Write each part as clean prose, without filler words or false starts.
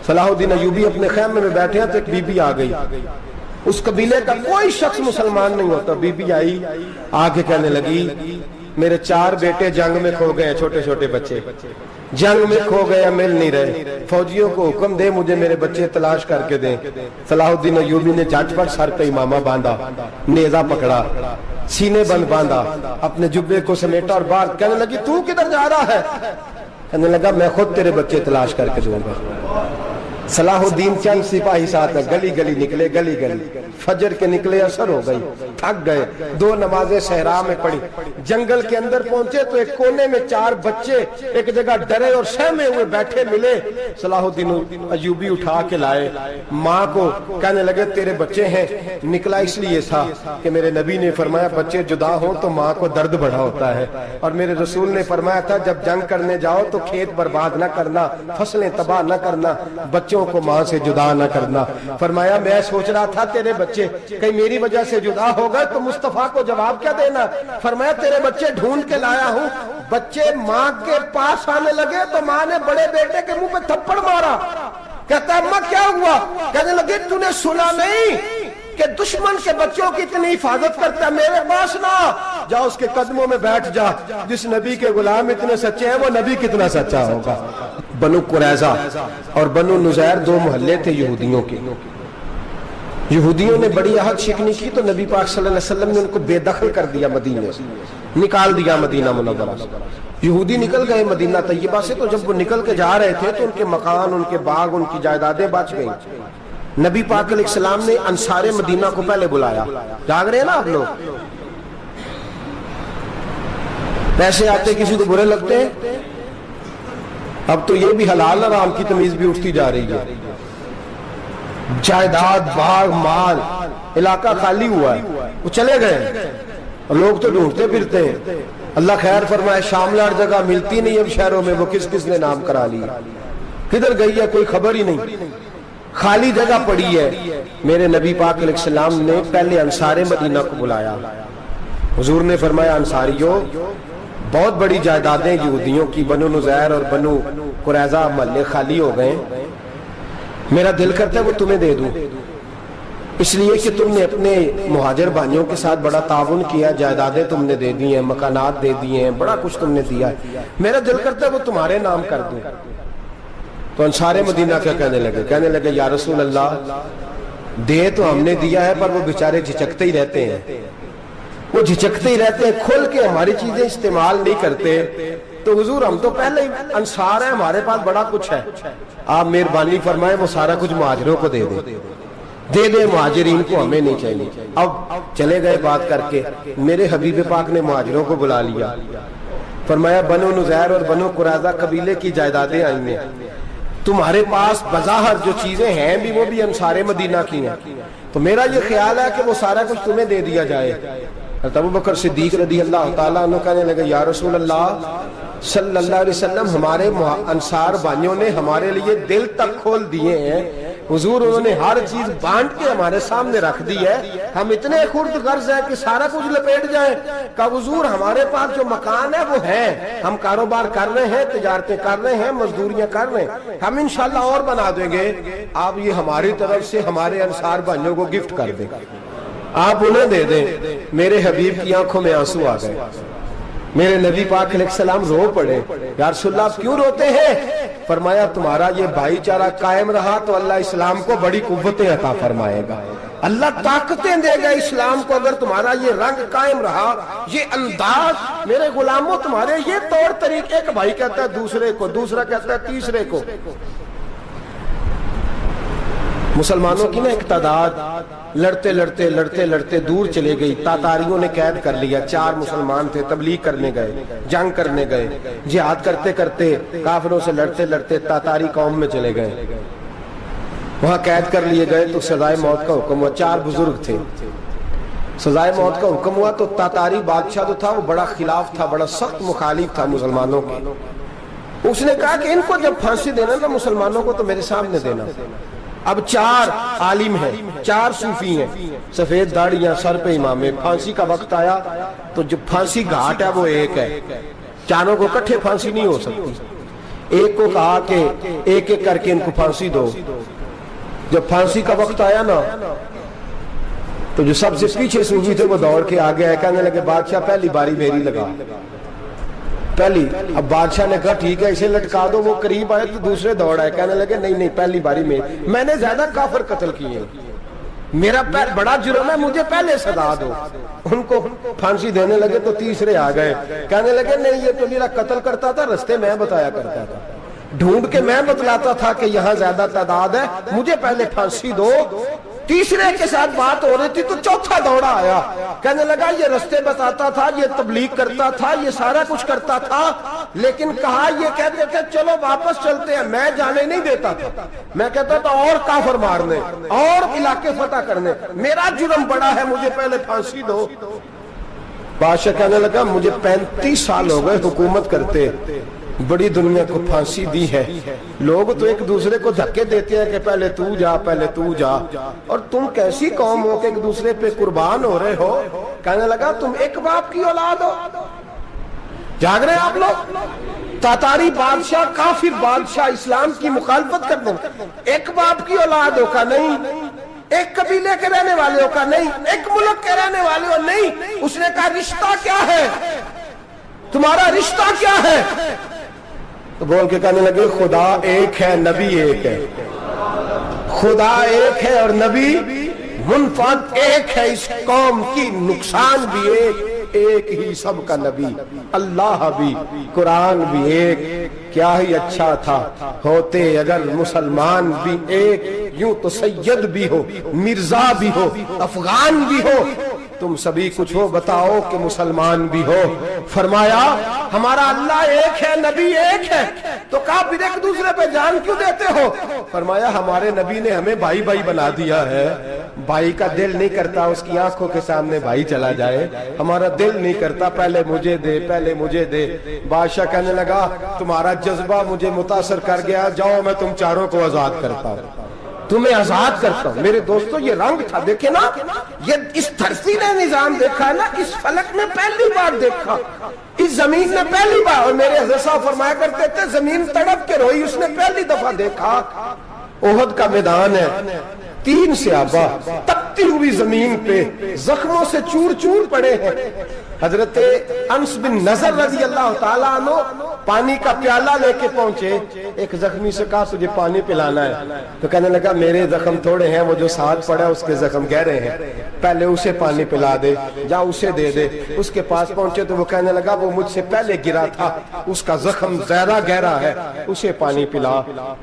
صلاح الدین ایوبی اپنے خیمے میں بیٹھے ہیں تو ایک بی بی آ گئی، اس قبیلے کا کوئی شخص مسلمان نہیں ہوتا، بی بی آئی آ کے کہنے لگی میرے 4 بیٹے جنگ میں کھو گئے، چھوٹے چھوٹے بچے جنگ میں کھو گئے، مل نہیں رہے، فوجیوں کو حکم دے مجھے میرے بچے تلاش کر کے دیں۔ صلاح الدین ایوبی نے جھٹ پٹ سر پہ امامہ باندھا، نیزہ پکڑا، سینے بند باندھا، اپنے جبے کو سمیٹا اور باہر کہنے لگی تو کدھر جا رہا ہے؟ کہنے لگا میں خود تیرے بچے تلاش کر کے دوں گا۔ صلاح الدین چند سپاہی ساتھ گلی گلی نکلے، گلی گلی فجر کے نکلے، اثر ہو گئی، تھک گئے، 2 نمازیں صحرا میں پڑھی، جنگل کے اندر پہنچے تو ایک کونے میں 4 بچے ایک جگہ ڈرے اور سہمے ہوئے بیٹھے ملے، صلاح الدین ایوبی اٹھا کے لائے، ماں کو کہنے لگے تیرے بچے ہیں، نکلا اس لیے تھا کہ میرے نبی نے فرمایا بچے جدا ہوں تو ماں کو درد بڑا ہوتا ہے، اور میرے رسول نے فرمایا تھا جب جنگ کرنے جاؤ تو کھیت برباد نہ کرنا، فصلیں تباہ نہ کرنا، بچوں کو ماں سے جدا نہ کرنا۔ فرمایا میں سوچ رہا تھا تیرے بچے کہیں میری وجہ سے جدا ہو گئے تو مصطفیٰ کو جواب کیا دینا؟ فرمایا تیرے بچے ڈھونڈ کے لایا ہوں۔ بچے ماں کے پاس آنے لگے تو ماں نے بڑے بیٹے کے منہ پہ تھپڑ مارا، کہتا ہے اماں کیا ہوا؟ کہنے لگے تو نے سنا نہیں کہ دشمن کے بچوں کی اتنی حفاظت کرتا ہے، میرے پاس نہ جا، اس کے قدموں میں بیٹھ جا، جس نبی کے غلام اتنے سچے ہیں وہ نبی کتنا سچا ہوگا۔ بنو قریظہ اور بنو نذیر 2 محلے تھے یہودیوں کے، یہودیوں نے بڑی عہد شکنی کی تو نبی پاک صلی اللہ علیہ وسلم نے ان کو بے دخل کر دیا، مدینے سے نکال دیا، مدینہ منورہ سے۔ یہودی نکل گئے مدینہ طیبہ سے، تو جب وہ نکل کے جا رہے تھے تو ان کے مکان، ان کے باغ، ان کی جائیدادیں بچ گئیں۔ نبی پاک علیہ السلام نے انصار مدینہ کو پہلے بلایا، جاگ رہے ہیں نا آپ لوگ؟ پیسے آتے کسی کو برے لگتے ہیں؟ اب تو یہ بھی حلال حرام کی تمیز بھی اٹھتی جا رہی ہے، جائیداد، باغ، مال، علاقہ خالی ہوا ہے، وہ چلے گئے، لوگ تو ڈھونڈتے پھرتے ہیں۔ اللہ خیر فرمائے، شاملہ جگہ ملتی نہیں اب شہروں میں، وہ کس کس نے نام کرا لیا، کدھر گئی ہے کوئی خبر ہی نہیں، خالی جگہ پڑی ہے۔ میرے نبی پاک علیہ السلام نے پہلے انصار مدینہ کو بلایا، حضور نے فرمایا انصاریوں بہت بڑی جائیدادیں یہودیوں کی، بنو نذیر اور بنو قریظہ محلے خالی ہو گئے، میرا دل کرتا ہے وہ تمہیں دے دوں، اس لیے کہ تم نے اپنے مہاجر بھائیوں کے ساتھ بڑا تعاون کیا، جائیدادیں تم نے دے دی ہیں، مکانات دے دیے ہیں، بڑا کچھ تم نے دیا ہے، میرا دل کرتا ہے وہ تمہارے نام کر دوں۔ تو انصار مدینہ کیا کہنے لگے یا رسول اللہ دے تو ہم نے دیا ہے پر وہ بیچارے جھچکتے ہی رہتے ہیں، وہ جھچکتے ہی رہتے ہیں، کھل کے ہماری چیزیں استعمال نہیں کرتے، تو حضور ہم تو پہلے ہی انصار ہیں، ہمارے پاس بڑا کچھ ہے، آپ مہربانی فرمائیں وہ سارا کچھ مہاجروں کو دے دے مہاجرین کو، ہمیں نہیں چاہیے۔ اب چلے گئے بات کر کے، میرے حبیب پاک نے مہاجروں کو بلا لیا، فرمایا بنو نذیر اور بنو قریظہ قبیلے کی جائیدادیں آئی ہیں، تمہارے پاس بظاہر جو چیزیں ہیں بھی وہ بھی انصار مدینہ کی ہیں، تو میرا یہ خیال ہے کہ وہ سارا کچھ تمہیں دے دیا جائے۔ ابو بکر صدیق رضی اللہ تعالیٰ عنہ کہنے لگے یا رسول اللہ صلی اللہ علیہ وسلم ہمارے انصار بھائیوں نے ہمارے لیے دل تک کھول دیے ہیں، حضور انہوں نے ہر چیز بانٹ کے ہمارے سامنے رکھ دی ہے، ہم اتنے خرد غرض ہیں کہ سارا کچھ لپیٹ جائیں۔ کہا حضور ہمارے پاس جو مکان ہے وہ ہے، ہم کاروبار کر رہے ہیں، تجارتیں کر رہے ہیں، مزدوریاں کر رہے ہیں، ہم انشاءاللہ اور بنا دیں گے، آپ یہ ہماری طرف سے ہمارے انصار بھائیوں کو گفٹ کر دیں، آپ انہیں دے دیں۔ میرے حبیب کی آنکھوں میں آنسو آ گئے، میرے نبی پاک علیہ السلام رو پڑے، یا رسول اللہ آپ کیوں روتے ہیں؟ فرمایا تمہارا یہ بھائی چارہ قائم رہا تو اللہ اسلام کو بڑی قوتیں عطا فرمائے گا، اللہ طاقتیں دے گا اسلام کو، اگر تمہارا یہ رنگ قائم رہا، یہ انداز، میرے غلاموں تمہارے یہ طور طریقے، ایک بھائی کہتا ہے دوسرے کو، دوسرا کہتا ہے تیسرے کو۔ مسلمانوں کی نا ایک تعداد لڑتے لڑتے لڑتے لڑتے دور چلے گئی، تاتاریوں نے قید کر لیا، 4 مسلمان تھے، تبلیغ کرنے گئے، جنگ کرنے گئے، جہاد کرتے کرتے کافروں سے لڑتے لڑتے تاتاری قوم میں چلے گئے، وہاں قید کر لیے گئے تو سزائے موت کا حکم ہوا، 4 بزرگ تھے، سزائے موت کا حکم ہوا تو تاتاری بادشاہ جو تھا وہ بڑا خلاف تھا، بڑا سخت مخالف تھا مسلمانوں کے، اس نے کہا کہ ان کو جب پھانسی دینا نا مسلمانوں کو تو میرے سامنے دینا۔ اب 4 عالم ہیں، 4 صوفی ہیں، سفید داڑیاں، سر پہ امامے، پھانسی کا وقت آیا تو جو پھانسی گھاٹ ہے وہ ایک ہے، چاروں کو کٹھے پھانسی نہیں ہو سکتی، ایک کو کہا کہ ایک ایک کر کے ان کو پھانسی دو. جب پھانسی کا وقت آیا نا تو جو سب سے پیچھے صوفی تھے وہ دوڑ کے آگے آئے, کہنے لگے بادشاہ پہلی باری میری لگا پہلی. اب بادشاہ نے کہا ٹھیک ہے اسے لٹکا دو. وہ قریب آئے تو دوسرے دوڑ آئے, کہنے لگے نہیں نہیں پہلی باری میں نے زیادہ کافر قتل کیے, میرا بڑا جرم ہے, مجھے پہلے سزا دو. ان کو پھانسی دینے لگے تو تیسرے آ گئے, کہنے لگے نہیں یہ تو میرا قتل کرتا تھا, رستے میں بتایا کرتا تھا, ڈھونڈ کے میں بتلاتا تھا کہ یہاں زیادہ تعداد ہے, مجھے پہلے پھانسی دو. تیسرے کے ساتھ بات ہو رہی تھی تو چوتھا دوڑا آیا, کہنے لگا یہ رستے بتاتا تھا, یہ تبلیغ کرتا تھا, یہ سارا کچھ کرتا تھا, لیکن کہا یہ کہتے تھے چلو واپس چلتے ہیں, میں جانے نہیں دیتا تھا, میں کہتا تھا اور کافر مارنے اور علاقے فتح کرنے, میرا جرم بڑا ہے, مجھے پہلے پھانسی دو. بادشاہ کہنے لگا مجھے 35 سال ہو گئے حکومت کرتے, بڑی دنیا کو پھانسی دی ہے, لوگ تو ایک دوسرے کو دھکے دیتے ہیں کہ پہلے تو جا پہلے تو جا, اور تم کیسی قوم ہو کہ ایک دوسرے پہ قربان ہو رہے ہو. کہنے لگا تم ایک باپ کی اولاد ہو. جاگ رہے آپ لوگ, تاتاری بادشاہ کافر بادشاہ اسلام کی مخالفت کر دیں, ایک باپ کی اولاد ہو کا نہیں, ایک قبیلے کے رہنے والے ہو کا نہیں, ایک ملک کے رہنے والے ہو نہیں. اس نے کہا رشتہ کیا ہے تمہارا, رشتہ کیا ہے؟ تو بول کے کہنے لگے خدا ایک ہے نبی ایک ہے, خدا ایک ہے اور نبی منفرد ایک ہے, اس قوم کی نقصان بھی ایک ہی سب کا نبی, اللہ بھی قرآن بھی ایک. کیا ہی اچھا تھا ہوتے اگر مسلمان بھی ایک, یوں تو سید بھی ہو مرزا بھی ہو افغان بھی ہو, تم سبھی کچھ ہو بتاؤ کہ مسلمان بھی ہو. فرمایا ہمارا اللہ ایک ہے نبی ایک ہے. تو کہا پھر ایک دوسرے پہ جان کیوں دیتے ہو؟ فرمایا ہمارے نبی نے ہمیں بھائی بھائی بنا دیا ہے, بھائی کا دل نہیں کرتا اس کی آنکھوں کے سامنے بھائی چلا جائے, ہمارا دل نہیں کرتا پہلے مجھے دے پہلے مجھے دے. بادشاہ کہنے لگا تمہارا جذبہ مجھے متاثر کر گیا, جاؤ میں تم چاروں کو آزاد کرتا ہوں, تمہیں آزاد کرتا ہوں. میرے دوستو یہ رنگ تھا, دیکھیں نا, یہ اس دھرتی نے نظام دیکھا ہے نا, اس فلک میں پہلی بار دیکھا, اس زمین نے پہلی بار. اور میرے حضرت صاحب فرمایا کرتے تھے زمین تڑپ کے روئی, اس نے پہلی دفعہ دیکھا. احد کا میدان ہے, 3 صحابہ تپتی ہوئی زمین پہ زخموں سے چور چور پڑے ہیں. حضرت انس بن نضر رضی اللہ تعالیٰ عنہ پانی کا پیالہ لے کے پہنچے, ایک زخمی سے کہا تجھے پانی پلانا ہے, تو کہنے لگا میرے زخم تھوڑے ہیں, وہ جو ساتھ پڑا ہے اس کے زخم گہرے ہیں, پہلے اسے پانی پلا دے, جا اسے دے دے. اس کے پاس پہنچے تو وہ کہنے لگا وہ مجھ سے پہلے گرا تھا, اس کا زخم زیادہ گہرا ہے, اسے پانی پلا.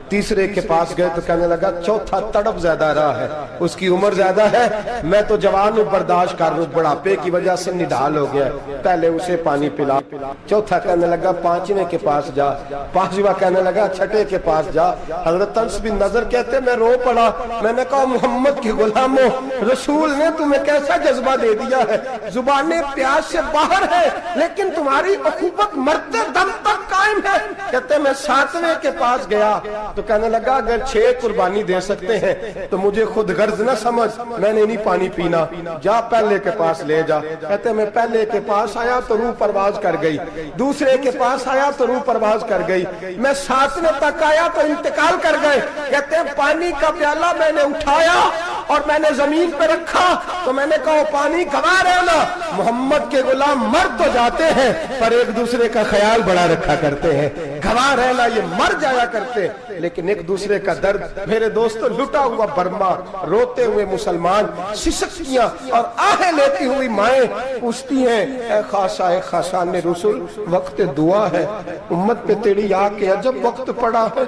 تیسرے کے پاس گئے تو کہنے لگا چوتھا تڑپ زیادہ رہا ہے, اس کی عمر زیادہ ہے, میں تو جوان ہوں برداشت کر لوں, بڑھاپے کی وجہ سے نڈھال ہو گیا, پہلے اسے پانی پلا. چوتھا کہنے لگا 5ویں کے پاس جا, 5واں کہنے لگا 6ٹھے کے پاس جا. حضرت انس بن نضر کہتے میں رو پڑا, میں نے کہا محمد کے غلاموں, رسول نے تمہیں کیسا جذبہ دے دیا ہے, زبانیں پیاس سے باہر ہے لیکن تمہاری اخوت مرتے دم تک قائم ہے. کہتے میں 7ویں کے پاس گیا تو کہنے لگا اگر 6 قربانی دے سکتے ہیں تو مجھے خود غرض نہ سمجھ, میں نے نہیں پانی پینا, جا پہلے کے پاس لے جا. کہتے میں پہلے کے پاس آیا تو روح پرواز کر گئی, دوسرے کے پاس آیا تو روح پرواز کر گئی, میں 7ویں تک آیا تو انتقال کر گئے. کہتے ہیں پانی کا پیالہ میں نے اٹھایا اور میں نے زمین پہ رکھا تو میں نے کہا پانی گوا رہنا, محمد کے غلام مر تو جاتے ہیں پر ایک دوسرے کا خیال بڑا رکھا کرتے ہیں, گوا رہنا یہ مر جایا کرتے لیکن ایک دوسرے کا درد. میرے دوستو لٹا ہوا برما, روتے ہوئے مسلمان, سسکیاں اور آہیں لیتی ہوئی مائیں پوچھتی ہیں اے خاصا اے خاصان رسول, وقت دعا ہے, امت پہ تیری آ کے عجب وقت پڑا ہے.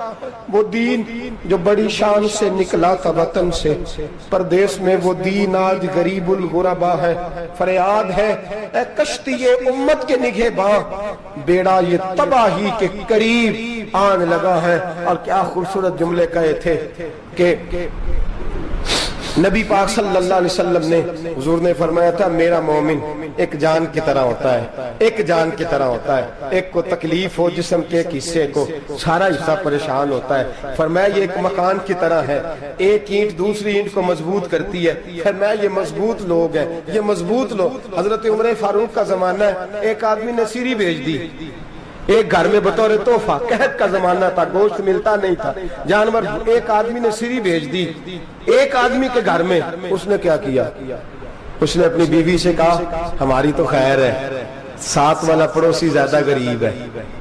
وہ دین جو بڑی شان سے نکلا تھا وطن سے, پردیس میں وہ دین آج غریب الغربا ہے. فریاد ہے اے کشتی امت کے نگہباں, بیڑا یہ تباہی کے قریب آن لگا ہے. اور کیا خوبصورت جملے کہے تھے کہ نبی پاک صلی اللہ علیہ وسلم نے, حضور نے فرمایا تھا میرا مومن ایک جان کی طرح ہوتا ہے, ایک جان کی طرح ہوتا ہے. ایک کو تکلیف ہو جسم کے ایک حصے کو, سارا حصہ پریشان ہوتا ہے. فرمایا یہ ایک مکان کی طرح ہے, ایک اینٹ دوسری اینٹ کو مضبوط کرتی ہے. فرمایا یہ مضبوط لوگ ہیں, یہ مضبوط لوگ. حضرت عمر فاروق کا زمانہ ہے, ایک آدمی نے سیری بھیج دی, ایک گھر میں بطور تحفہ، قحط کا زمانہ تھا، گوشت ملتا نہیں تھا، جانور، ایک آدمی نے سری بھیج دی ایک آدمی کے گھر میں۔ اس نے کیا کیا؟ اس نے اپنی بیوی سے کہا ہماری تو خیر ہے، ساتھ والا پڑوسی زیادہ غریب ہے،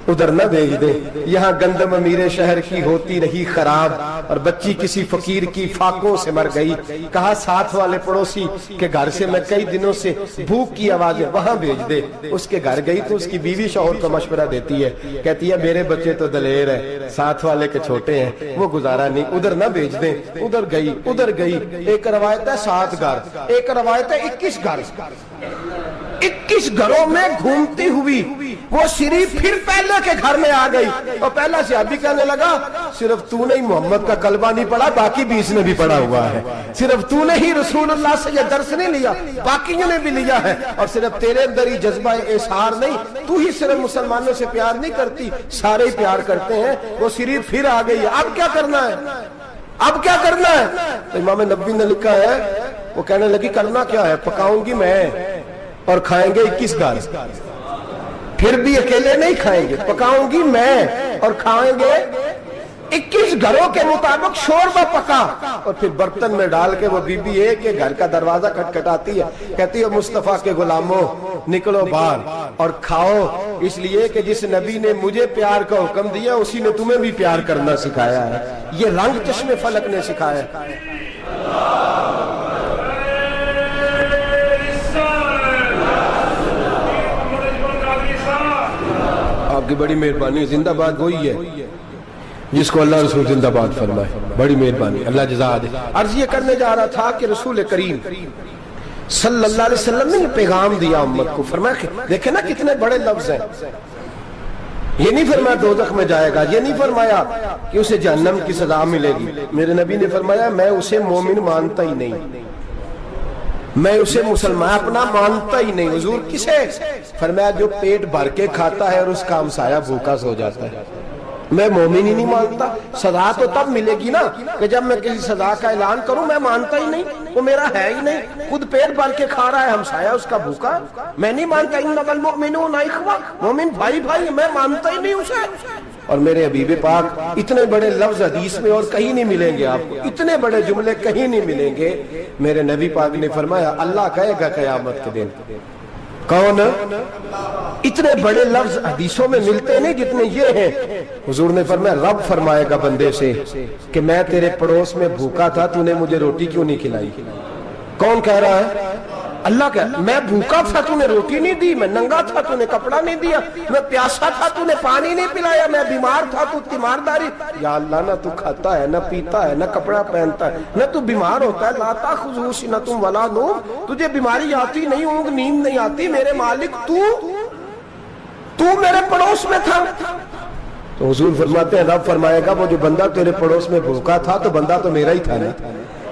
ادھر نہ بھیج دیں، یہاں گندم امیر شہر کی ہوتی رہی خراب اور بچی کسی فقیر کی فاقوں سے مر گئی، کہا ساتھ والے پڑوسی کے گھر سے میں کئی دنوں سے بھوک کی آوازیں، وہاں بھیج دے۔ اس کے گھر گئی تو اس کی بیوی شوہر کو مشورہ دیتی ہے، کہتی ہے میرے بچے تو دلیر ہے، ساتھ والے کے چھوٹے ہیں، وہ گزارا نہیں، ادھر نہ بھیج دیں۔ ادھر گئی، ایک روایت ہے 7 گھر، ایک روایت ہے 21 گھر، 21 گھروں میں گھومتی ہوئی وہ سری پھر پہلے کے گھر میں آ گئی، اور پہلا صحابی کہنے لگا صرف تو نے ہی محمد کا کلمہ نہیں پڑھا، باقی 20 نے بھی پڑھا ہوا ہے، صرف تو نے ہی رسول اللہ سے یہ درس نہیں لیا، باقیوں نے بھی لیا ہے، اور صرف تیرے اندر ہی جذبہ اظہار نہیں، تو ہی صرف مسلمانوں سے پیار نہیں کرتی، سارے ہی پیار کرتے ہیں۔ وہ سری پھر آ گئی ہے، اب کیا کرنا ہے؟ اب کیا کرنا ہے؟ تو امام نبوی نے لکھا ہے، وہ کہنے لگی کرنا کیا ہے؟ پکاؤں گی میں اور کھائیں گے 21 گھر، پھر بھی اکیلے نہیں کھائیں گے، پکاؤں گی میں اور کھائیں گے 21 گھروں کے مطابق شوربہ پکا، اور پھر برتن میں ڈال کے وہ بی بی ایک گھر کا دروازہ کھٹکھٹاتی ہے، کہتی ہے مصطفیٰ کے غلاموں نکلو باہر اور کھاؤ، اس لیے کہ جس نبی نے مجھے پیار کا حکم دیا اسی نے تمہیں بھی پیار کرنا سکھایا ہے، یہ رنگ چشم فلک نے سکھایا ہے۔ آپ کی بڑی مہربانی، زندہ باد وہی ہے جس کو اللہ رسول زندہ باد فرمائے، بڑی مہربانی، اللہ جزا دے۔ عرض یہ کرنے جا رہا تھا کہ رسول کریم صلی اللہ علیہ وسلم نے یہ پیغام دیا امت کو، فرمایا کہ دیکھیں نا کتنے بڑے لفظ ہیں، یہ نہیں فرمایا دوزخ میں جائے گا، یہ نہیں فرمایا کہ اسے جہنم کی سزا ملے گی، میرے نبی نے فرمایا میں اسے مومن مانتا ہی نہیں، میں اسے مسلمان اپنا مانتا ہی نہیں۔ حضور کسے؟ فرمایا جو پیٹ بھر کے کھاتا ہے اور اس کا ہمسایہ بھوکا سو جاتا ہے، میں مومن ہی نہیں مانتا۔ سزا تو تب ملے گی نا کہ جب میں کسی سزا کا اعلان کروں، میں مانتا ہی نہیں، وہ میرا ہے ہی نہیں، خود پیٹ بھر کے کھا رہا ہے، ہمسایہ اس کا بھوکا، میں نہیں مانتا۔ انما المؤمنون اخوہ، مومن بھائی بھائی، میں مانتا ہی نہیں اسے۔ اور میرے حبیب پاک اتنے بڑے لفظ حدیث میں اور کہیں نہیں ملیں گے، آپ کو اتنے بڑے جملے کہیں نہیں ملیں گے۔ میرے نبی پاک نے فرمایا اللہ کہے گا قیامت کے دن، کون؟ اتنے بڑے لفظ حدیثوں میں ملتے نہیں جتنے یہ ہیں۔ حضور نے فرمایا رب فرمائے گا بندے سے کہ میں تیرے پڑوس میں بھوکا تھا، تو نے مجھے روٹی کیوں نہیں کھلائی؟ کون کہہ رہا ہے؟ اللہ کہہ، میں بھوکا تھا تو نے روٹی نہیں دی، میں ننگا تھا تو نے کپڑا نہیں دیا، میں پیاسا تھا تو نے پانی نہیں پلایا، میں بیمار تھا تو تیمارداری۔ یا اللہ نہ تو کھاتا ہے، نہ پیتا ہے، نہ کپڑا پہنتا ہے، نہ تو بیمار ہوتا ہے، لا تاخذہ سنۃ ولا نوم، تجھے بیماری آتی نہیں، اونگ نیند نہیں آتی، میرے مالک تو میرے پڑوس میں تھا۔ تو حضور فرماتے ہیں رب فرمائے گا وہ جو بندہ تیرے پڑوس میں بھوکا تھا تو بندہ تو میرا ہی تھا نا،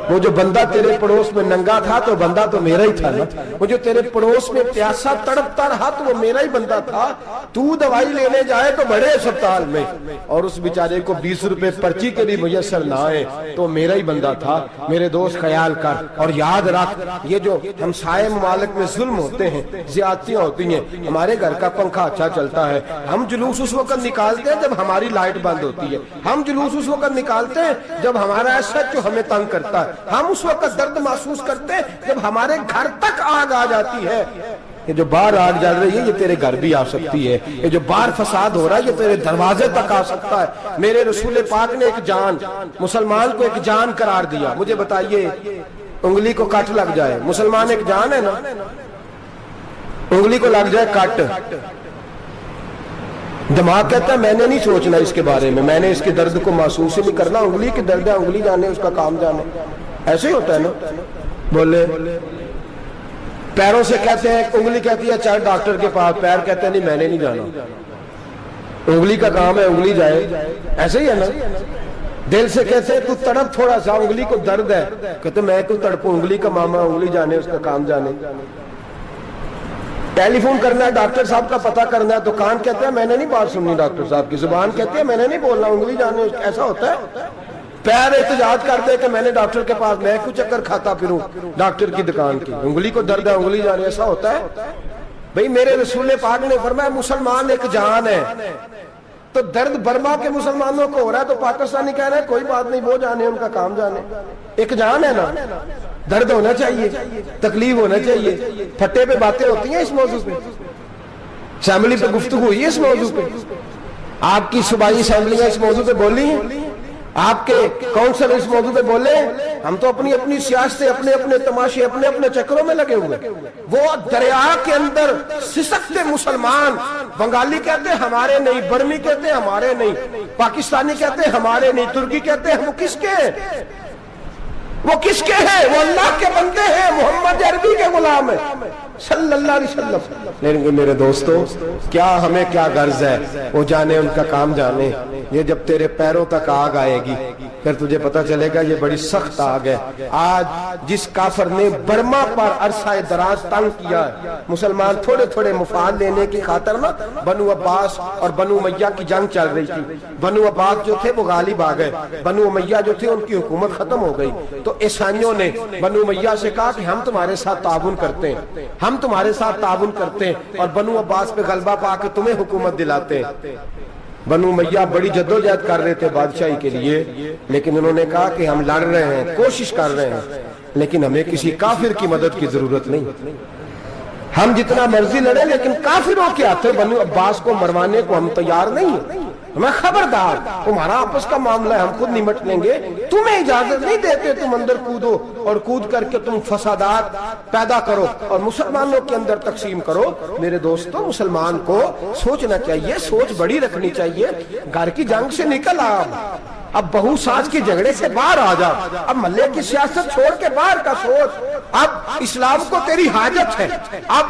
وہ جو بندہ تیرے پڑوس میں ننگا تھا تو بندہ تو میرا ہی تھا نا، وہ جو تیرے پڑوس میں پیاسا تڑپتا رہا تو وہ میرا ہی بندہ تھا، تو دوائی لینے جائے تو بڑے اسپتال میں اور اس بیچارے کو 20 روپے پرچی کے بھی میسر نہ آئے تو میرا ہی بندہ تھا۔ میرے دوست خیال کر اور یاد رکھ، یہ جو ہمسائے ممالک میں ظلم ہوتے ہیں، زیادتیاں ہوتی ہیں، ہمارے گھر کا پنکھا اچھا چلتا ہے، ہم جلوس اس وقت نکالتے ہیں جب ہماری لائٹ بند ہوتی ہے، ہم جلوس اس وقت نکالتے ہیں جب ہمارا ایس ایچ او ہمیں تنگ کرتا ہے، ہم اس وقت درد محسوس کرتے ہیں جب ہمارے گھر تک آگ آ جاتی ہے۔ یہ جو باہر آگ جل رہی ہے یہ تیرے گھر بھی آ سکتی ہے، یہ جو باہر فساد ہو رہا ہے یہ تیرے دروازے تک آ سکتا ہے۔ میرے رسول پاک نے ایک جان، مسلمان کو ایک جان قرار دیا۔ مجھے بتائیے انگلی کو کٹ لگ جائے، مسلمان ایک جان ہے نا، انگلی کو لگ جائے کٹ، دماغ کہتا ہے میں نے نہیں سوچنا اس کے بارے میں نے اس کے درد کو محسوس ہی نہیں کرنا، انگلی کی درد ہے انگلی جانے، اس کا کام جانے، ایسے ہی ہوتا ہے نا۔ بولے پیروں سے کہتے ہیں، انگلی کہتی ہے چل ڈاکٹر کے پاس، پیر کہتے ہیں نہیں میں نے نہیں جانا، انگلی کا کام ہے انگلی جائے، ایسے ہی ہے نا۔ دل سے کہتے ہیں تو تڑپ تھوڑا سا، انگلی کو درد ہے، کہتے ہیں میں کیوں تڑپوں، انگلی کا ماما انگلی جانے، اس کا کام جانے۔ ٹیلی فون کرنا ہے ڈاکٹر صاحب کا پتہ کرنا ہے تو کان کہتے ہیں میں نے نہیں بات سننی ڈاکٹر صاحب کی، زبان کہتی ہے میں نے نہیں بولنا، انگلی جانے، ایسا ہوتا ہے۔ پیر احتجاج کرتے کہ میں نے ڈاکٹر کے پاس، میں کیوں چکر کھاتا پھروں ڈاکٹر کی دکان کی، انگلی کو درد ہے انگلی جانے، ایسا ہوتا ہے۔ بھئی میرے رسول پاک نے فرمایا مسلمان ایک جان ہے، تو درد برما کے مسلمانوں کو ہو رہا ہے تو پاکستانی کہہ رہے ہیں کوئی بات نہیں، وہ جانے ان کا کام جانے، ایک جان ہے نا، درد ہونا چاہیے، تکلیف ہونا چاہیے۔ پھٹے پہ باتیں ہوتی ہیں اس موضوع پہ، اسمبلی پہ گفتگو ہوئی ہے اس موضوع پہ، آپ کی صوبائی اسمبلیاں اس موضوع پہ بولی ہیں، آپ کے کونسل اس موضوع پہ بولے، ہم تو اپنی اپنی سیاستیں، اپنے اپنے تماشے، اپنے اپنے چکروں میں لگے ہوئے۔ وہ دریا کے اندر سسکتے مسلمان، بنگالی کہتے ہیں ہمارے نہیں، برمی کہتے ہیں ہمارے نہیں، پاکستانی کہتے ہیں ہمارے نہیں، ترکی کہتے ہیں وہ کس کے ہیں؟ وہ کس کے ہیں؟ وہ اللہ کے بندے ہیں، محمد عربی کے غلام ہیں صلی اللہ علیہ وسلم۔ لیکن میرے دوستو کیا ہمیں کیا غرض ہے، وہ جانے ان کا کام جانے۔ یہ جب تیرے پیروں تک آگ آئے گی پھر تجھے پتا چلے گا یہ بڑی سخت آگ ہے۔ آج جس کافر نے برما پر عرصہ دراز تنگ کیا ہے، مسلمان تھوڑے تھوڑے مفاد لینے کی خاطر نا، بنو عباس اور بنو امیہ کی جنگ چل رہی تھی، بنو عباس جو تھے وہ غالب آ گئے، بنو امیہ جو تھے ان کی حکومت ختم ہو گئی، تو عیسائیوں نے بنو امیہ سے کہا کہ ہم تمہارے ساتھ تعاون کرتے ہیں، ہم تمہارے ساتھ تعاون کرتے ہیں اور بنو عباس پہ غلبہ پا کے تمہیں حکومت دلاتے ہیں۔ بنو امیہ بڑی جدوجہد کر رہے تھے بادشاہی کے لیے، لیکن انہوں نے کہا کہ ہم لڑ رہے ہیں، کوشش کر رہے ہیں، لیکن ہمیں کسی کافر کی مدد کی ضرورت نہیں، ہم جتنا مرضی لڑیں لیکن کافروں کے ہاتھوں بنو عباس کو مروانے کو ہم تیار نہیں ہیں۔ ہمیں خبردار، تمہارا آپس کا معاملہ ہے، ہم خود نمٹ لیں گے، تمہیں اجازت نہیں دیتے تم اندر کودو اور کود کر کے تم فسادات پیدا کرو اور مسلمانوں کے اندر تقسیم کرو۔ میرے دوستو مسلمان کو سوچنا چاہیے، سوچ بڑی رکھنی چاہیے، گھر کی جنگ سے نکل آ، اب بہو ساز کے جھگڑے سے باہر آ جا، اب محلے کی سیاست چھوڑ کے باہر کا سوچ، اب اسلام کو تیری حاجت ہے۔ اب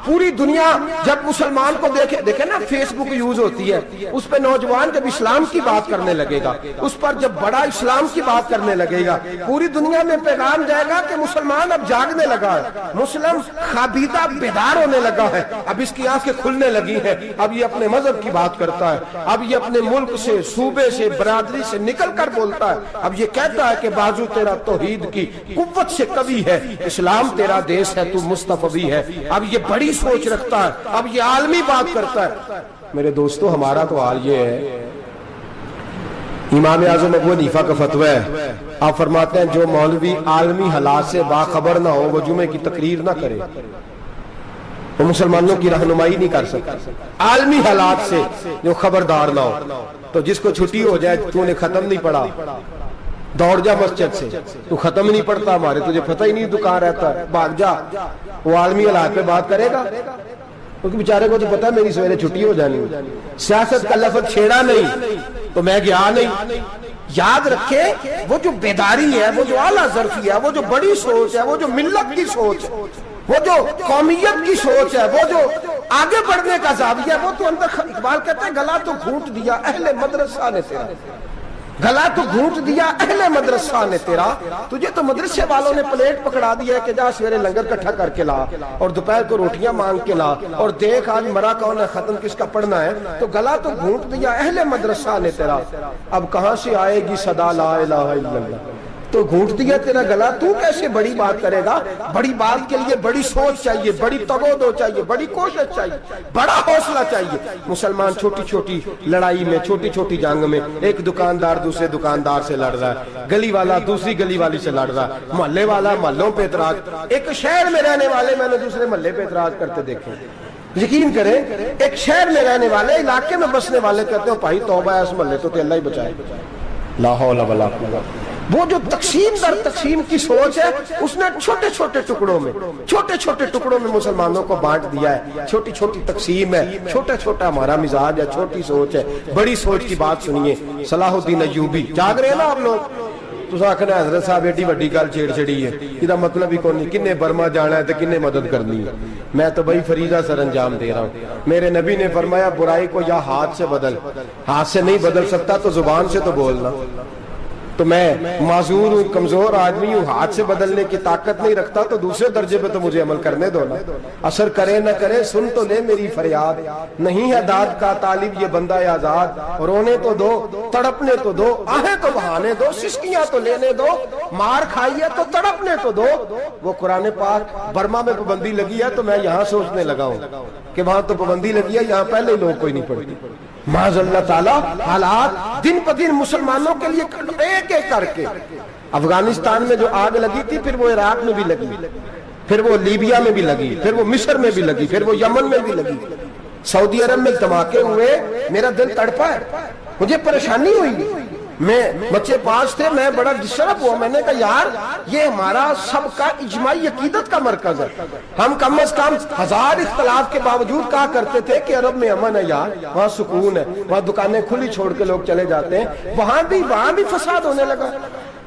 پوری دنیا جب مسلمان کو دیکھے نا، فیس بک یوز ہوتی ہے، اس پہ نوجوان جب اسلام کی بات کرنے لگے گا، اس پر جب بڑا اسلام کی بات کرنے لگے گا، پوری دنیا میں پیغام جائے گا کہ مسلمان اب جاگنے لگا ہے، مسلم خابیدہ بیدار ہونے لگا ہے، اب اس کی آنکھیں کھلنے لگی ہیں، اب یہ اپنے مذہب کی بات کرتا ہے، اب یہ اپنے ملک سے، صوبے سے، برادری سے نکل کر بولتا ہے، اب یہ کہتا ہے کہ بازو تیرا توحید کی قوت سے کبھی ہے، اسلام تیرا دیس ہے، تو مصطفی ہے، اب یہ بڑی سوچ رکھتا ہے، اب یہ عالمی بات کرتا ہے۔ میرے دوستو ہمارا تو حال یہ ہے، امام اعظم ابو حنیفہ کا فتویٰ ہے، آپ فرماتے ہیں جو مولوی عالمی حالات سے باخبر نہ ہو وہ جمعے کی تقریر نہ کرے، وہ مسلمانوں کی رہنمائی نہیں کر سکتا۔ عالمی حالات سے جو خبردار نہ ہو، تو جس کو چھٹی ہو جائے تو نے ختم نہیں پڑھا، دوڑ جا مسجد سے، تو ختم نہیں پڑھتا ہمارے، تجھے پتہ ہی نہیں دکان رہتا ہے، بھاگ جا، وہ عالمی حالات پہ بات کرے گا، کیونکہ بیچارے کو تو پتہ ہے میری سویرے چھٹی ہو جانی، سیاست کا لفظ چھیڑا نہیں تو میں گیا نہیں۔ یاد رکھے وہ جو بیداری ہے، وہ جو اعلیٰ ظرفی ہے، وہ جو بڑی سوچ ہے، وہ جو ملت کی سوچ ہے، وہ جو قومیت کی سوچ ہے، وہ جو آگے بڑھنے کا زاویہ ہے، وہ تو اندر، اقبال کہتا ہے گلا تو گھونٹ دیا اہل مدرسہ نے تیرا، گلا تو گھونٹ دیا اہل مدرسہ نے تیرا، تجھے تو مدرسے والوں نے پلیٹ پکڑا دیا ہے کہ جا سویرے لنگر کٹھا کر کے لا اور دوپہر کو روٹیاں مانگ کے لا اور دیکھ آج مرا کون ہے، ختم کس کا پڑھنا ہے، تو گلا تو گھونٹ دیا اہل مدرسہ نے تیرا، اب کہاں سے آئے گی صدا لا الہ الا اللہ، تو گھونٹ دیا تیرا گلا، تو کیسے بڑی بات کرے گا؟ بڑی بات کے لیے بڑی سوچ چاہیے، بڑی تگودو چاہیے، بڑی کوشش چاہیے، بڑا حوصلہ چاہیے۔ مسلمان چھوٹی چھوٹی لڑائی میں، چھوٹی چھوٹی جنگ میں، ایک دکاندار دوسرے دکاندار سے لڑ رہا ہے، گلی والا دوسری گلی والی سے لڑ رہا ہے، محلے والا محلوں پہ اعتراض، ایک شہر میں رہنے والے میں نے دوسرے محلے پہ اعتراض کرتے دیکھے۔ یقین کریں ایک شہر میں رہنے والے، علاقے میں بسنے والے کہتے ہیں بھائی توبہ ہے اس محلے تو اللہ ہی بچائے، لا حول ولا قوت۔ وہ جو تقسیم در تقسیم کی سوچ ہے، اس نے چھوٹے چھوٹے ٹکڑوں میں مسلمانوں کو بانٹ دیا ہے، چھوٹی چھوٹی تقسیم ہے، چھوٹا چھوٹا ہمارا مزاج ہے، چھوٹی سوچ ہے، بڑی سوچ کی بات سنیے۔ صلاح الدین ایوبی، جاگ رہے ہیں نا آپ لوگ، تو آخنا حضرت صاحب ایڈی وڈی گل چھیڑ چھڑی ہے، یہ مطلب ہی کون نہیں، کنے برما جانا ہے تو کنے مدد کرنی ہے، میں تو بھائی فریضہ سر انجام دے رہا ہوں۔ میرے نبی نے فرمایا برائی کو یا ہاتھ سے بدل، ہاتھ سے نہیں بدل سکتا تو زبان سے تو بولنا، تو میں معذور ہوں، کمزور آدمی ہوں، ہاتھ سے بدلنے کی طاقت نہیں رکھتا، تو دوسرے درجے پہ تو مجھے عمل کرنے دو نا۔ اثر کرے نہ کرے سن تو لے میری فریاد، نہیں ہے داد کا طالب یہ بندہ آزاد، رونے تو دو، تڑپنے تو دو، آہیں تو بہانے دو، سسکیاں تو لینے دو، مار کھائیے تو تڑپنے تو دو۔ وہ قرآن پاک برما میں پابندی لگی ہے تو میں یہاں سوچنے لگا ہوں کہ وہاں تو پابندی لگی ہے، یہاں پہلے ہی لوگ کوئی نہیں پڑھتی۔ معاذ اللہ تعالیٰ حالات دن پہ دن مسلمانوں کے لیے ایک ایک کر کے، افغانستان میں جو آگ لگی تھی پھر وہ عراق میں بھی لگی، پھر وہ لیبیا میں بھی لگی، پھر وہ مصر میں بھی لگی، پھر وہ یمن میں بھی لگی، سعودی عرب میں دھماکے ہوئے، میرا دل تڑپا ہے، مجھے پریشانی ہوئی، میں بچے 5 تھے، میں بڑا ڈسٹرب ہوا، میں نے کہا یار یہ ہمارا سب کا اجماعی عقیدت کا مرکز ہے، ہم کم از کم 1000 اختلاف کے باوجود کہا کرتے تھے کہ عرب میں امن ہے یار، وہاں سکون ہے، وہاں دکانیں کھلی چھوڑ کے لوگ چلے جاتے ہیں، وہاں بھی فساد ہونے لگا،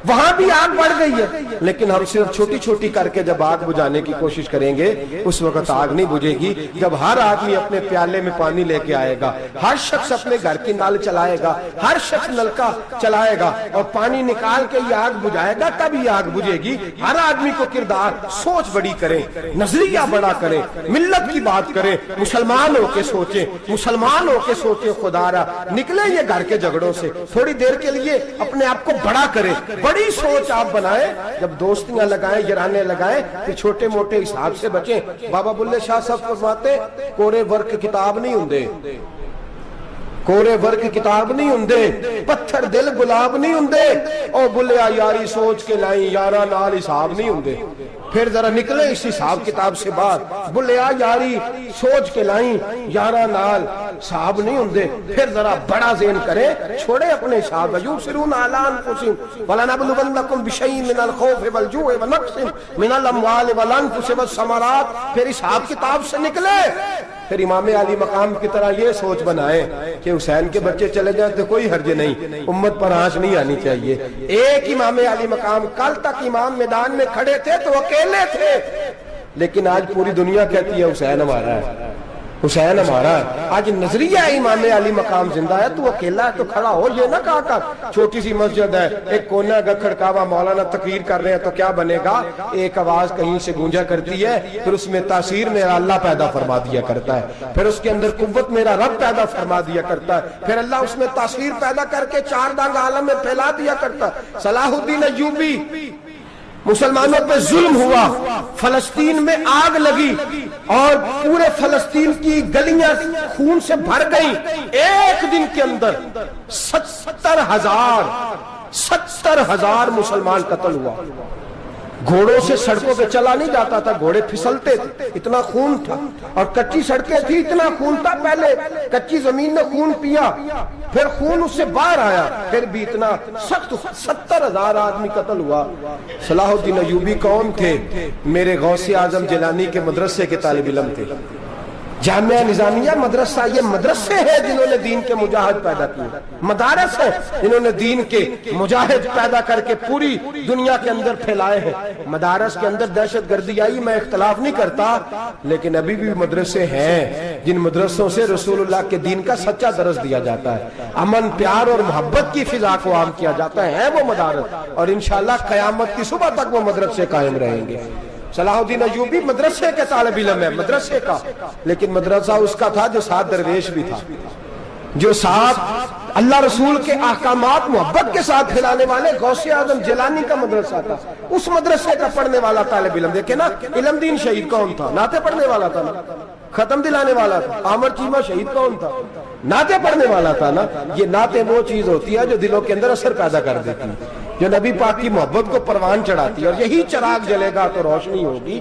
وہاں بھی آگ بڑھ گئی ہے، لیکن ہم صرف چھوٹی چھوٹی کر کے جب آگ بجھانے کی کوشش کریں گے اس وقت آگ نہیں بجھے گی، جب ہر آدمی اپنے پیالے میں پانی لے کے آئے گا، ہر شخص اپنے گھر کی نل چلائے گا، ہر شخص نلکا چلائے گا اور پانی نکال کے یہ آگ بجھائے گا، تب یہ آگ بجھے گی۔ ہر آدمی کو کردار سوچ بڑی کریں، نظریہ بڑا کریں، ملت کی بات کریں، مسلمان ہو کے سوچیں، مسلمان ہو کے سوچیں، خدا را نکلیں یہ گھر کے جھگڑوں سے، تھوڑی دیر کے لیے اپنے آپ کو بڑا کریں، بڑی سوچ آپ بنائیں، جب دوستیاں لگائیں، یارانے لگائیں، پھر چھوٹے موٹے حساب سے بچیں۔ بابا بلے شاہ صاحب فرماتے کورے ورک کتاب نہیں ہوندے، کورے ورک کتاب نہیں ہوندے، پتھر دل گلاب نہیں ہوندے، او بلیا یاری سوچ کے لائیں، یارا نال حساب نہیں ہوندے۔ پھر ذرا نکلے اس حساب کتاب سے بات، بلیا یاری سوچ کے لائیں، یارا نال حساب نہیں ہوندے۔ پھر ذرا بڑا ذہن کریں، چھوڑے اپنے حساب، یبصرون علی انفسہم ولنبلونکم بشیء من الخوف والجوع ونقص من الاموال والانفس والثمرات۔ پھر حساب کتاب سے نکلے، پھر امام علی مقام کی طرح یہ سوچ بنائیں کہ حسین کے بچے چلے جائیں تو کوئی حرج نہیں، امت پر آنچ نہیں آنی چاہیے۔ ایک امام علی مقام، کل تک امام میدان میں کھڑے تھے تو اکیلے تھے، لیکن آج پوری دنیا کہتی ہے حسین ہمارا ہے، حسین ہمارا ہے۔ آج نظریہ امام علی مقام زندہ ہے، تو اکیلا ہے تو کھڑا ہو، یہ نہ کہا کر چھوٹی سی مسجد ہے، ایک کونا کا کھڑکاوا، مولانا تقریر کر رہے ہیں تو کیا بنے گا، ایک آواز کہیں سے گونجا کرتی ہے، پھر اس میں تاثیر میرا اللہ پیدا فرما دیا کرتا ہے، پھر اس کے اندر قوت میرا رب پیدا فرما دیا کرتا ہے، پھر اللہ اس میں تاثیر پیدا کر کے 4 دانگ عالم میں پھیلا دیا کرتا ہے۔ صلاح الدین ایوبی، مسلمانوں پہ ظلم ہوا، فلسطین میں آگ لگی اور پورے فلسطین کی گلیاں خون سے بھر گئیں، ایک دن کے اندر 70,000 مسلمان قتل ہوا۔ گھوڑوں سے سڑکوں پہ چلا نہیں جاتا تھا، گھوڑے پھسلتے تھے، اتنا خون تھا، اور کچی سڑکیں تھی، اتنا خون تھا، پہلے کچی زمین نے خون پیا، پھر خون اس سے باہر آیا، پھر بھی اتنا سخت 70,000 آدمی قتل ہوا۔ صلاح الدین ایوبی کون تھے؟ میرے غوث اعظم جیلانی کے مدرسے کے طالب علم تھے۔ جامعہ نظامیہ مدرسہ، یہ مدرسے ہیں جنہوں نے دین کے مجاہد پیدا کیے، مدارس ہیں جنہوں نے دین کے مجاہد پیدا کر کے پوری دنیا کے اندر پھیلائے ہیں۔ مدارس کے اندر دہشت گردی آئی، میں اختلاف نہیں کرتا، لیکن ابھی بھی مدرسے ہیں جن مدرسوں سے رسول اللہ کے دین کا سچا درس دیا جاتا ہے، امن، پیار اور محبت کی فضا کو عام کیا جاتا ہے وہ مدارس، اور انشاءاللہ قیامت کی صبح تک وہ مدرسے قائم رہیں گے۔ صلاح الدین ایوبی مدرسے کے طالب علم ہے، مدرسے کا، لیکن مدرسہ اس کا تھا جو ساتھ درویش بھی تھا، جو ساتھ اللہ رسول کے احکامات محبت کے ساتھ پھیلانے والے غوث اعظم جیلانی کا مدرسہ تھا، اس مدرسے کا پڑھنے والا طالب علم۔ دیکھیں نا، علم دین شہید کون تھا؟ نعتیں پڑھنے والا تھا نا، ختم دلانے والا تھا۔ عامر چیمہ شہید کون تھا؟ نعتیں پڑھنے والا تھا نا۔ یہ نعتیں وہ چیز ہوتی ہے جو دلوں کے اندر اثر پیدا کر دیتی ہے، جو نبی پاک کی محبت کو پروان چڑھاتی ہے، اور یہی چراغ جلے گا تو روشنی ہوگی۔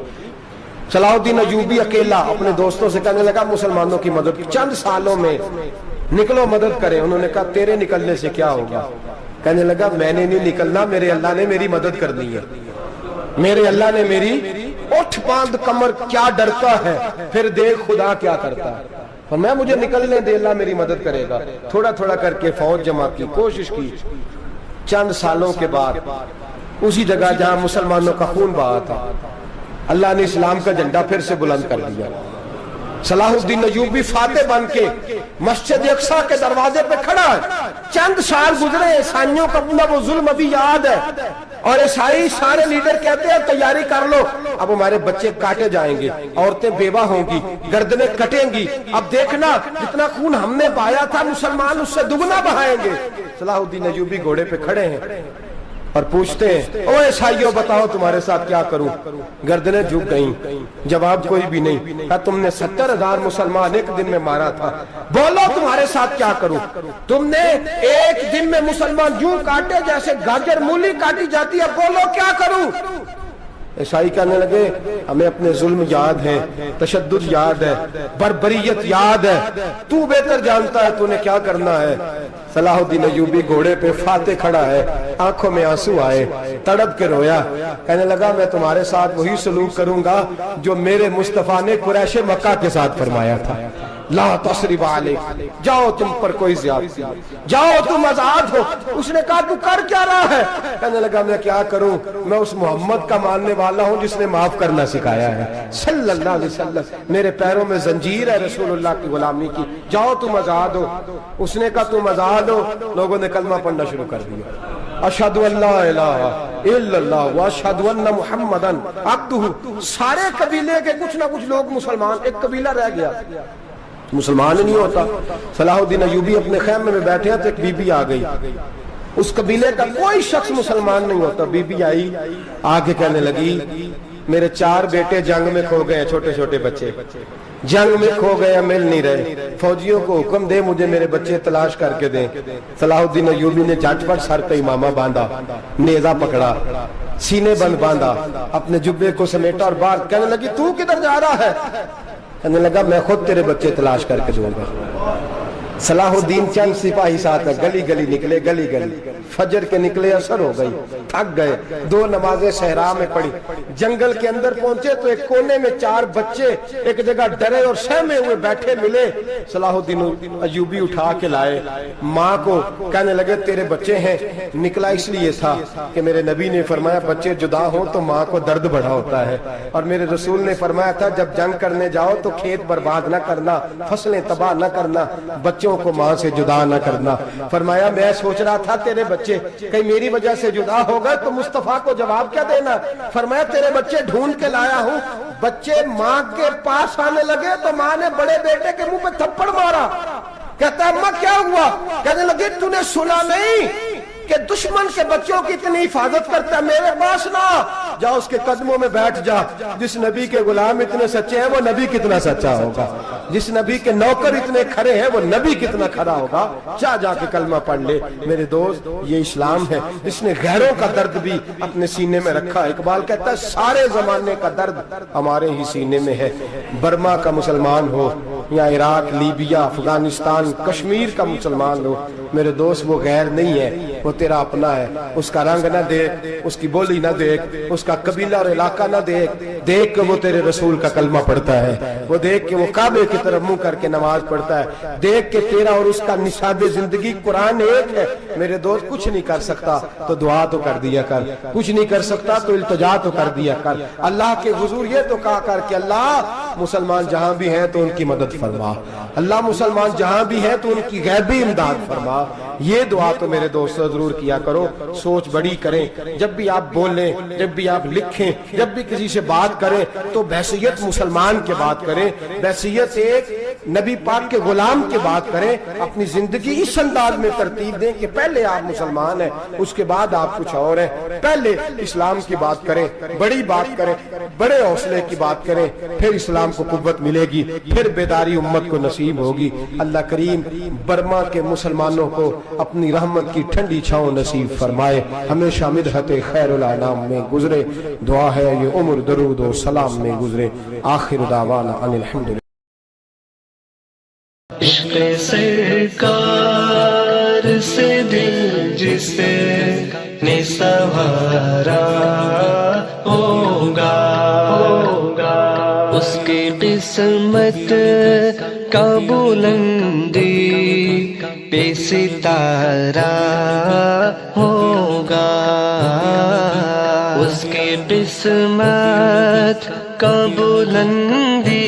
صلاح الدین ایوبی اکیلا اپنے دوستوں سے کہنے لگا مسلمانوں کی مدد چند سالوں میں نکلو، مدد کریں۔ انہوں نے کہا تیرے نکلنے سے کیا ہوگا؟ کہنے لگا میں نے نہیں نکلنا، میرے اللہ نے میری مدد کرنی ہے، میرے اللہ نے میری اٹھ باندھ کمر، کیا ڈرتا ہے پھر دیکھ خدا کیا کرتا ہے، فرمایا مجھے نکلنے دے، اللہ میری مدد کرے گا۔ تھوڑا تھوڑا کر کے فوج جمع کی، کوشش کی، چند سالوں کے بعد اسی جگہ جہاں مسلمانوں کا خون بہا تھا، اللہ نے اسلام کا جھنڈا پھر سے بلند کر دیا۔ صلاح الدین ایوبی فاتح بن کے مسجد اقصی کے دروازے پہ کھڑا ہے. چند سال گزرے، عیسائیوں کا پورا وہ ظلم ابھی یاد ہے، اور عیسائی سارے لیڈر کہتے ہیں تیاری کر لو، اب ہمارے بچے کاٹے جائیں گے، عورتیں بیوہ ہوں گی، گردنیں کٹیں گی، اب دیکھنا جتنا خون ہم نے بہایا تھا مسلمان اس سے دگنا بہائیں گے. صلاح الدین ایوبی گھوڑے پہ کھڑے ہیں اور پوچھتے ہیں او عیسائیوں بتاؤ تمہارے ساتھ کیا کروں. گردنیں جھک گئیں، جواب کوئی بھی نہیں. کہا تم نے 70,000 مسلمان ایک دن میں مارا تھا، بولو تمہارے ساتھ کیا کروں. تم نے ایک دن میں مسلمان یوں کاٹے جیسے گاجر مولی کاٹی جاتی ہے، بولو کیا کروں. عیسائی کہنے لگے ہمیں اپنے ظلم یاد ہے، تشدد یاد ہے، بربریت یاد ہے، تو بہتر جانتا ہے تو نے کیا کرنا ہے. صلاح الدین ایوبی گھوڑے پہ فاتح کھڑا ہے، آنکھوں میں آنسو آئے، تڑپ کے رویا، کہنے لگا میں تمہارے ساتھ وہی سلوک کروں گا جو میرے مصطفیٰ نے قریش مکہ کے ساتھ فرمایا تھا. لا تصریب علیک، جاؤ تم پر کوئی زیادتی، جاؤ تم آزاد ہو. اس نے کہا تو کر کیا رہا ہے؟ کہنے لگا میں کیا کروں، میں اس محمد کا ماننے والا ہوں جس نے معاف کرنا سکھایا ہے صلی اللہ علیہ وسلم. میرے پیروں میں زنجیر ہے رسول اللہ کی غلامی کی، جاؤ تم آزاد ہو. اس نے کہا تم آزاد ہو. لوگوں نے کلمہ پڑھنا شروع کر دیا، اشہد ان لا الہ الا اللہ واشہد ان محمدن عبدہ. سارے قبیلے کے کچھ نہ کچھ لوگ مسلمان، ایک قبیلہ رہ گیا مسلمان نہیں ہوتا. صلاح الدین ایوبی اپنے خیمے میں بیٹھے ہیں تو ایک بی بی آ گئی، اس قبیلے کا کوئی شخص مسلمان نہیں ہوتا. بی بی آئی، آگے کہنے لگی میرے 4 بیٹے جنگ میں کھو گئے، چھوٹے چھوٹے بچے جنگ میں کھو گئے، مل نہیں رہے، فوجیوں کو حکم دے مجھے میرے بچے تلاش کر کے دیں. صلاح الدین ایوبی نے جھٹ پٹ سر پہ امامہ باندھا، نیزہ پکڑا، سینے بند باندھا، اپنے جبے کو سمیٹا اور باہر. کہنے لگی تو کدھر جا رہا ہے؟ کہنے لگا میں خود تیرے بچے تلاش کر کے دوں گا. صلاح الدین چند سپاہی ساتھ ہے، گلی گلی نکلے، گلی گلی فجر کے نکلے، اثر ہو گئی، تھک گئے. 2 نمازیں صحرا میں پڑھی، جنگل کے اندر پہنچے تو ایک کونے میں 4 بچے ایک جگہ ڈرے اور سہمے ہوئے بیٹھے ملے. صلاح الدین ایوبی اٹھا کے لائے، ماں کو کہنے لگے تیرے بچے ہیں. نکلا اس لیے تھا کہ میرے نبی نے فرمایا بچے جدا ہوں تو ماں کو درد بڑا ہوتا ہے، اور میرے رسول نے فرمایا تھا جب جنگ کرنے جاؤ تو کھیت برباد نہ کرنا، فصلیں تباہ نہ کرنا، بچوں کو ماں سے جدا نہ کرنا. فرمایا میں سوچ رہا تھا تیرے بچے کہیں میری وجہ سے جدا ہو گئے تو مصطفیٰ کو جواب کیا دینا. فرمایا تیرے بچے ڈھونڈ کے لایا ہوں. بچے ماں کے پاس آنے لگے تو ماں نے بڑے بیٹے کے منہ پہ تھپڑ مارا. کہتا ہے اماں کیا ہوا؟ کہنے لگے تو نے سنا نہیں کہ دشمن کے بچوں کی اتنی حفاظت کرتا ہے، میرے پاس نہ جا، اس کے قدموں میں بیٹھ جا. جس نبی کے غلام اتنے سچے ہیں وہ نبی کتنا سچا ہوگا، جس نبی کے نوکر اتنے کھڑے ہیں وہ نبی کتنا کھڑا ہوگا. جا کے کلمہ پڑھ لے. میرے دوست یہ اسلام ہے جس نے غیروں کا درد بھی اپنے سینے میں رکھا. اقبال کہتا ہے سارے زمانے کا درد ہمارے ہی سینے میں ہے. برما کا مسلمان ہو یا عراق، لیبیا، افغانستان، کشمیر کا مسلمان ہو، میرے دوست وہ غیر نہیں ہے، وہ تیرا اپنا ہے. اس کا رنگ نہ دیکھ، اس کی بولی نہ دیکھ، اس کا قبیلہ اور علاقہ نہ دیکھ. دیکھ کہ وہ تیرے رسول کا کلمہ پڑھتا ہے، وہ دیکھ کہ وہ کعبے کی طرف منہ کر کے نماز پڑھتا ہے. دیکھ کہ تیرا اور اس کا نصاب زندگی قرآن ایک ہے. میرے دوست کچھ نہیں کر سکتا تو دعا تو کر دیا کر، کچھ نہیں کر سکتا تو التجا تو کر دیا کر. اللہ کے حضور یہ تو کہا کر کہ اللہ مسلمان جہاں بھی ہیں تو ان کی مدد فرما، اللہ مسلمان جہاں بھی ہیں تو ان کی غیبی امداد فرما. یہ دعا تو میرے دوست ضرور کیا کرو. سوچ بڑی کریں، جب بھی آپ بولیں، جب بھی آپ لکھیں، جب بھی کسی سے بات کریں تو بحیثیت مسلمان کے بات کریں، بحیثیت ایک نبی پاک کے غلام کے بات کریں. اپنی زندگی اس انداز میں ترتیب دیں کہ پہلے آپ مسلمان ہیں، اس کے بعد آپ کچھ اور ہیں. پہلے اسلام کی بات کریں، بڑی بات کریں، بڑے حوصلے کی بات کریں، پھر اسلام کو قوت ملے گی، پھر بیداری امت کو نصیب ہوگی. اللہ کریم برما کے مسلمانوں کو اپنی رحمت کی ٹھنڈی چھاؤں نصیب فرمائے، ہمیشہ مدحت خیر الانام میں گزرے. دعا ہے یہ عمر درود و سلام میں گزرے. آخر دعوانا ان الحمدللہ. عشق سرکار سے دل جس نے سنوارا ہوگا، اس کی قسمت کا بلندی پہ ستارہ ہوگا، اس کی قسمت کا بلندی